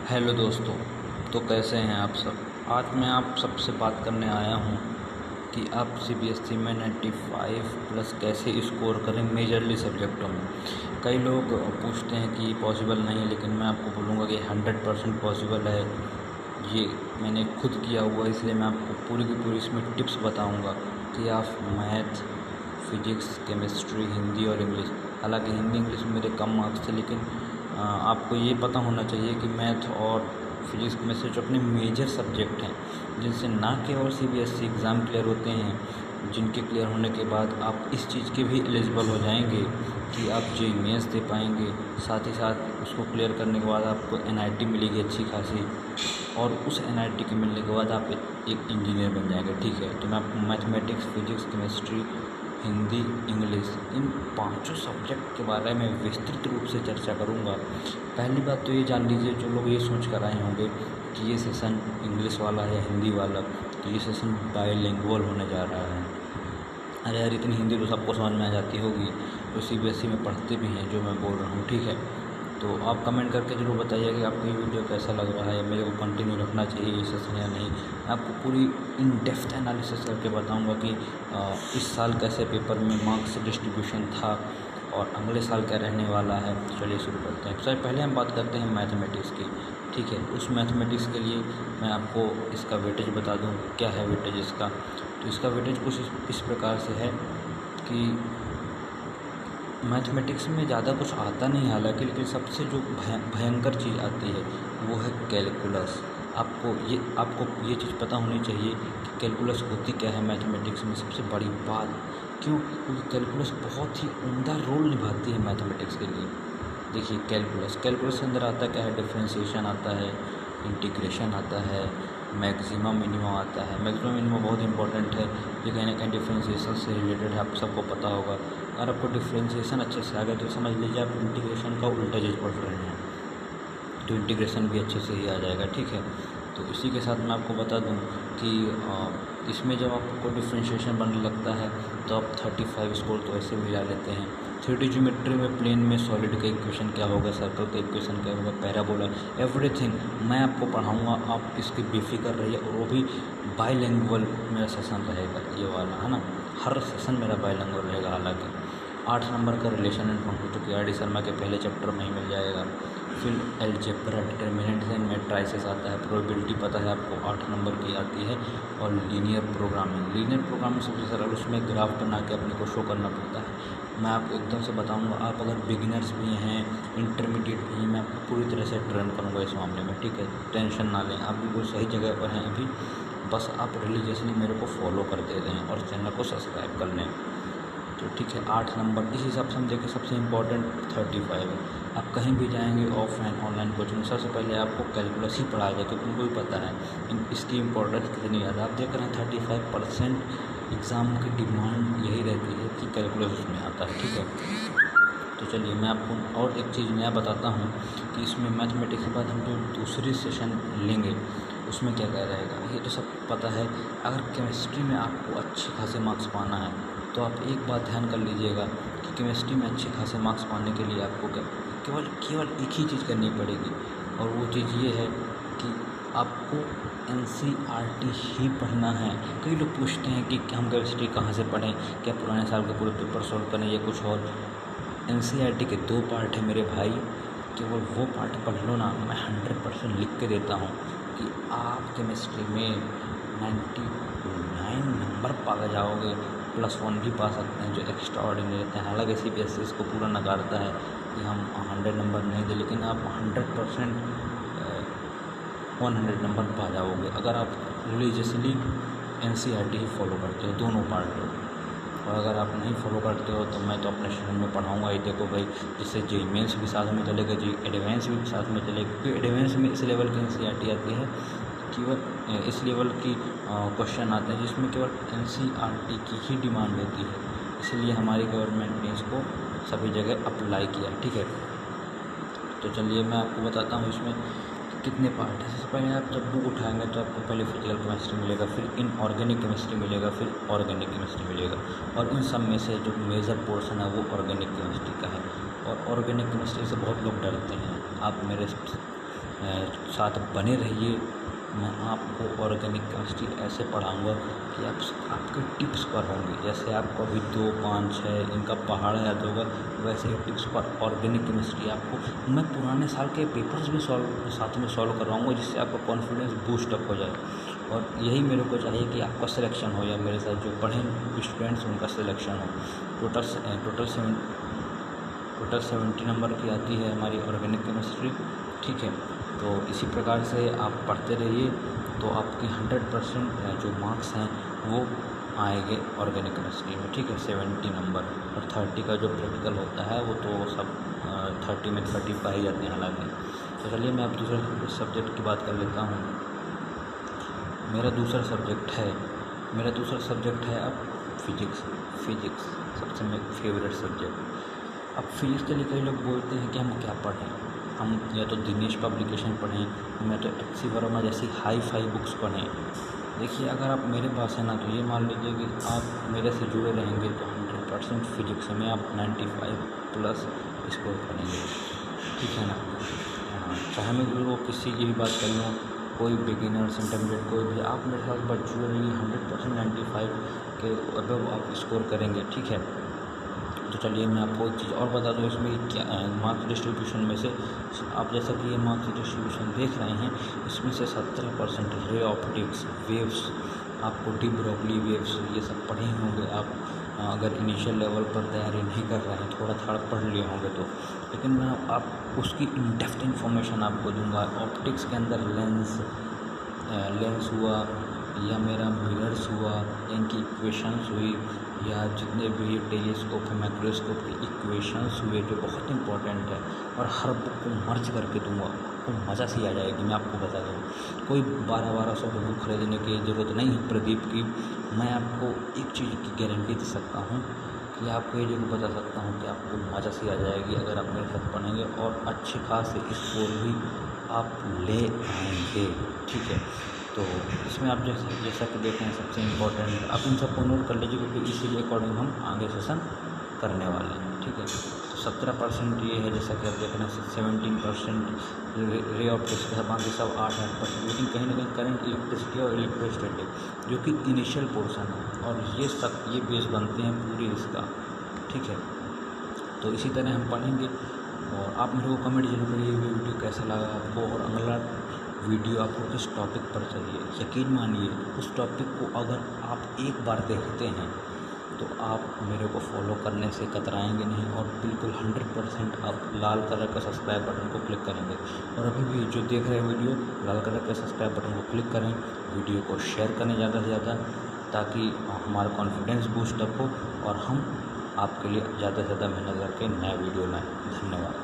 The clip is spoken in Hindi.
हेलो दोस्तों। तो कैसे हैं आप सब। आज मैं आप सबसे बात करने आया हूं कि आप सीबीएसई में 95 प्लस कैसे स्कोर करें मेजरली सब्जेक्टों में। कई लोग पूछते हैं कि पॉसिबल नहीं है, लेकिन मैं आपको बोलूँगा कि 100% पॉसिबल है। ये मैंने खुद किया हुआ, इसलिए मैं आपको पूरी की पूरी इसमें टिप्स बताऊँगा कि आप मैथ, फिजिक्स, केमिस्ट्री, हिंदी और इंग्लिश, हालांकि हिंदी इंग्लिश में मेरे कम मार्क्स थे, लेकिन आपको ये पता होना चाहिए कि मैथ और फिजिक्स में से जो अपने मेजर सब्जेक्ट हैं, जिनसे ना केवल सीबीएसई एग्ज़ाम क्लियर होते हैं, जिनके क्लियर होने के बाद आप इस चीज़ के भी एलिजिबल हो जाएंगे कि आप जेईई मेंस दे पाएंगे। साथ ही साथ उसको क्लियर करने के बाद आपको एनआईटी मिलेगी अच्छी खासी, और उस एनआईटी के मिलने के बाद आप एक इंजीनियर बन जाएंगे। ठीक है, तो मैं आपको mathematics, physics, chemistry, Hindi, English, इन पांचों सब्जेक्ट के बारे में विस्तृत रूप से चर्चा करूंगा। पहली बात तो ये जान लीजिए, जो लोग ये सोच कर आए होंगे कि ये सेशन इंग्लिश वाला है या हिंदी वाला, तो ये सेशन बाइलिंगुअल होने जा रहा है। अरे यार, इतनी हिंदी तो सबको समझ में आ जाती होगी, तो सीबीएसई में पढ़ते भी हैं जो मैं बोल रहा हूँ। ठीक है, तो आप कमेंट करके ज़रूर बताइए कि आपको ये वीडियो कैसा लग रहा है, मेरे को कंटिन्यू रखना चाहिए ये सेशन या नहीं। मैं आपको पूरी इन डेप्थ एनालिसिस करके बताऊंगा कि इस साल कैसे पेपर में मार्क्स डिस्ट्रीब्यूशन था और अगले साल क्या रहने वाला है। तो चलिए शुरू करते हैं। सबसे पहले हम बात करते हैं मैथमेटिक्स की। ठीक है, उस मैथमेटिक्स के लिए मैं आपको इसका वेटेज बता दूँ, क्या है वेटेज इसका। तो इसका वेटेज कुछ इस प्रकार से है कि मैथमेटिक्स में ज़्यादा कुछ आता नहीं हालांकि, लेकिन सबसे जो भयंकर चीज़ आती है वो है कैलकुलस। आपको ये चीज़ पता होनी चाहिए कि कैलकुलस होती क्या है मैथमेटिक्स में। सबसे बड़ी बात क्यों, क्योंकि कैलकुलस बहुत ही उम्दा रोल निभाती है मैथमेटिक्स के लिए। देखिए, कैलकुलस के अंदर आता क्या है, डिफ्रेंशिएशन आता है, इंटीग्रेशन आता है, मैक्सिमम मिनिमम आता है। मैक्सिमम मिनिमम बहुत इंपॉर्टेंट है, ये कहीं ना कहीं डिफ्रेंशिएशन से रिलेटेड है, आप सबको पता होगा। अगर आपको डिफ्रेंशिएशन अच्छे से आ गया तो समझ लीजिए आप इंटीग्रेशन का उल्टा चीज़ पढ़ रहे हैं, तो इंटीग्रेशन भी अच्छे से ही आ जाएगा। ठीक है, तो इसी के साथ मैं आपको बता दूं कि इसमें जब आपको डिफ्रेंशिएशन बनने लगता है तो आप 35 स्कोर तो ऐसे भी ला लेते हैं। 3D ज्योमेट्री में प्लेन में सॉलिड का इक्वेशन क्या होगा, सर्कल का इक्वेशन क्या होगा, पैराबोला, एवरीथिंग मैं आपको पढ़ाऊँगा। आप इसकी बेफिक्र रहिए, और वो भी बाइलिंगुअल मेरा सेशन रहेगा ये वाला, है ना। हर सेशन मेरा बाइलिंगुअल रहेगा। हालांकि 8 नंबर का रिलेशन एंड फंक्शन जो कि आर डी शर्मा के पहले चैप्टर में ही मिल जाएगा। फिर अलजेब्रा, डिटर्मिनेंट्स एंड मैट्रिसेस आता है, प्रोबेबिलिटी पता है आपको 8 नंबर की आती है, और लीनियर प्रोग्रामिंग सबसे सरल, उसमें ग्राफ बना के अपने को शो करना पड़ता है। मैं आपको एकदम से बताऊंगा, आप अगर बिगिनर्स भी हैं, इंटरमीडिएट भी हैं, मैं आपको पूरी तरह से ट्रेन करूँगा इस मामले में। ठीक है, टेंशन ना लें, आप बिल्कुल सही जगह पर हैं अभी। बस आप रिलीजियसली मेरे को फॉलो कर दे रहे हैं और चैनल को सब्सक्राइब कर लें। तो ठीक है, 8 नंबर इस हिसाब से हम देखें, सबसे इम्पोर्टेंट 35 है। आप कहीं भी जाएंगे ऑफलाइन ऑनलाइन कोचिंग, सबसे पहले आपको कैलकुलस ही पढ़ाया जाए, क्योंकि उनको भी पता है इसकी इम्पोर्टेंस कितनी ज़्यादा। आप देख रहे हैं 35% एग्ज़ाम की डिमांड यही रहती है कि कैलकुलस उसमें आता है। ठीक है, तो चलिए मैं आपको और एक चीज़ नया बताता हूँ कि इसमें मैथमेटिक्स के बाद हम जो दूसरी सेशन लेंगे उसमें क्या क्या रहेगा, ये तो सब पता है। अगर केमिस्ट्री में आपको अच्छे खासे मार्क्स पाना है तो आप एक बात ध्यान कर लीजिएगा कि केमिस्ट्री में अच्छे खासे मार्क्स पाने के लिए आपको केवल एक ही चीज़ करनी पड़ेगी, और वो चीज़ ये है कि आपको एनसीईआरटी ही पढ़ना है। कई लोग पूछते हैं कि हम केमिस्ट्री कहाँ से पढ़ें, क्या पुराने साल के पूरे पेपर सॉल्व करें या कुछ और। एनसीईआरटी के 2 पार्ट हैं मेरे भाई, केवल वो पार्ट पढ़ लो ना। मैं 100% लिख के देता हूँ कि आप केमिस्ट्री में 99 नंबर पा जाओगे, +1 भी पा सकते हैं जो एक्स्ट्रा ऑर्डिनरी रहते हैं। हालांकि सीबीएसई इसको पूरा नकारता है कि हम 100 नंबर नहीं दें, लेकिन आप 100% 100 नंबर पा जाओगे अगर आप रिलीजियसली एनसीईआरटी ही फॉलो करते हो, दोनों पार्ट हो। और अगर आप नहीं फॉलो करते हो तो मैं तो अपने सेशन में पढ़ाऊँगा ही। देखो भाई, जिससे जेईई मेंस भी साथ में चलेगा, जेईई एडवांस भी साथ में चलेगा, क्योंकि एडवांस में इस लेवल की एनसीईआरटी आती है, केवल इस लेवल की क्वेश्चन आते हैं जिसमें केवल एनसीईआरटी की ही डिमांड होती है। इसलिए हमारी गवर्नमेंट ने इसको सभी जगह अप्लाई किया। ठीक है, तो चलिए मैं आपको बताता हूँ इसमें कितने पार्ट है। सबसे पहले आप जब बुक उठाएंगे तो आपको पहले फिजिकल केमिस्ट्री मिलेगा, फिर इनऑर्गेनिक केमिस्ट्री मिलेगा, फिर ऑर्गेनिक केमिस्ट्री मिलेगा, और इन सब में से जो मेजर पोर्शन है वो ऑर्गेनिक केमिस्ट्री का है। और ऑर्गेनिक केमिस्ट्री से बहुत लोग डरते हैं। आप मेरे साथ बने रहिए। मैं आपको ऑर्गेनिक केमिस्ट्री ऐसे पढ़ाऊँगा कि आपके टिप्स पर होंगे। जैसे आपको अभी 2, 5, 6 इनका पहाड़ याद होगा, वैसे ही टिप्स पर ऑर्गेनिक केमिस्ट्री आपको मैं पुराने साल के पेपर्स भी साथ में सॉल्व करवाऊँगा, जिससे आपका कॉन्फिडेंस बूस्ट अप हो जाए। और यही मेरे को चाहिए कि आपका सिलेक्शन हो, या मेरे साथ जो पढ़े स्टूडेंट्स उनका सिलेक्शन हो। टोटल 70 नंबर की आती है हमारी ऑर्गेनिक केमिस्ट्री, ठीक है। तो इसी प्रकार से आप पढ़ते रहिए, तो आपके 100% जो मार्क्स हैं वो आएंगे ऑर्गेनिक केमिस्ट्री में, ठीक है। 70 नंबर और 30 का जो प्रैक्टिकल होता है वो तो सब 30 में 30 पा ही जाते हैं हालांकि। तो चलिए मैं अब दूसरे सब्जेक्ट की बात कर लेता हूँ। मेरा दूसरा सब्जेक्ट है अब फिजिक्स सबसे मेरा फेवरेट सब्जेक्ट। अब फिजिक्स के लिए कई लोग बोलते हैं कि हम क्या पढ़ें, हम या तो दिनेश पब्लिकेशन पढ़ें, या तो एच.सी. वर्मा जैसी हाई फाई बुक्स पढ़ें। देखिए, अगर आप मेरे पास है ना, तो ये मान लीजिए कि आप मेरे से जुड़े रहेंगे तो 100% फिजिक्स में आप 95+ स्कोर करेंगे, ठीक है ना। हाँ, चाहे मैं वो किसी की भी बात कर लूँ, कोई बिगिनर्स, इंटरमीडिएट, कोई भी, आप मेरे साथ बस जुड़े रहिए, 100% 95 के अबव आप स्कोर करेंगे, ठीक है। तो चलिए मैं आपको एक चीज़ और बता दूँ इसमें क्या मार्क्स डिस्ट्रीब्यूशन में से, आप जैसा कि ये मार्क्स डिस्ट्रीब्यूशन देख रहे हैं, इसमें से 17% रे ऑप्टिक्स, वेव्स, आपको डी ब्रोगली वेव्स ये सब पढ़े ही होंगे आप, अगर इनिशियल लेवल पर तैयारी नहीं कर रहे हैं, थोड़ा थोड़ा पढ़ लिए होंगे तो। लेकिन मैं आप उसकी इन डेप्थ इन्फॉर्मेशन आपको दूंगा। ऑप्टिक्स के अंदर लेंस हुआ, या मेरा मिरर्स हुआ, इनकी इक्वेशंस हुई, या जितने भी टेलीस्कोप है, माइक्रोस्कोप की इक्वेशंस हुए, जो बहुत इंपॉर्टेंट है। और हर बुक को मर्ज करके दूंगा, आपको मज़ा सी आ जाएगी। मैं आपको बता दूँ, कोई 1200 की बुक खरीदने की ज़रूरत नहीं है प्रदीप की। मैं आपको एक चीज़ की गारंटी दे सकता हूँ कि आपको ये जरूर बता सकता हूँ कि आपको मज़ा सी आ जाएगी अगर आप मेरे साथ पढ़ेंगे, और अच्छे खासे स्कोर भी आप ले आएंगे, ठीक है। तो इसमें आप जैसा कि देखें, सबसे इम्पोर्टेंट आप इन सबको नोट कर लीजिए, क्योंकि इसी के अकॉर्डिंग हम आगे सेशन करने वाले हैं, ठीक है। तो 17% ये है, जैसा कि आप देख रहे हैं। 17% रे ऑप्टिक्स के सब, बाकी सब 8%। लेकिन कहीं ना कहीं करंट, इलेक्ट्रिसिटी और इलेक्ट्रोस्टैटिक जो कि इनिशियल पोर्सन है, और ये बेस बनते हैं पूरी इसका, ठीक है। तो इसी तरह हम पढ़ेंगे, और आप मेरे को कमेंट जरूर करिए वीडियो कैसा लगा आपको, और अगला वीडियो आपको किस टॉपिक पर चाहिए। यकीन मानिए, उस टॉपिक को अगर आप एक बार देखते हैं तो आप मेरे को फॉलो करने से कतराएंगे नहीं, और बिल्कुल 100% आप लाल कलर का सब्सक्राइब बटन को क्लिक करेंगे। और अभी भी जो देख रहे हैं वीडियो, लाल कलर के सब्सक्राइब बटन को क्लिक करें, वीडियो को शेयर करें ज़्यादा से ज़्यादा, ताकि हमारा कॉन्फिडेंस बूस्ट अप हो और हम आपके लिए ज़्यादा से ज़्यादा मेहनत करके नया वीडियो लाएँ। धन्यवाद।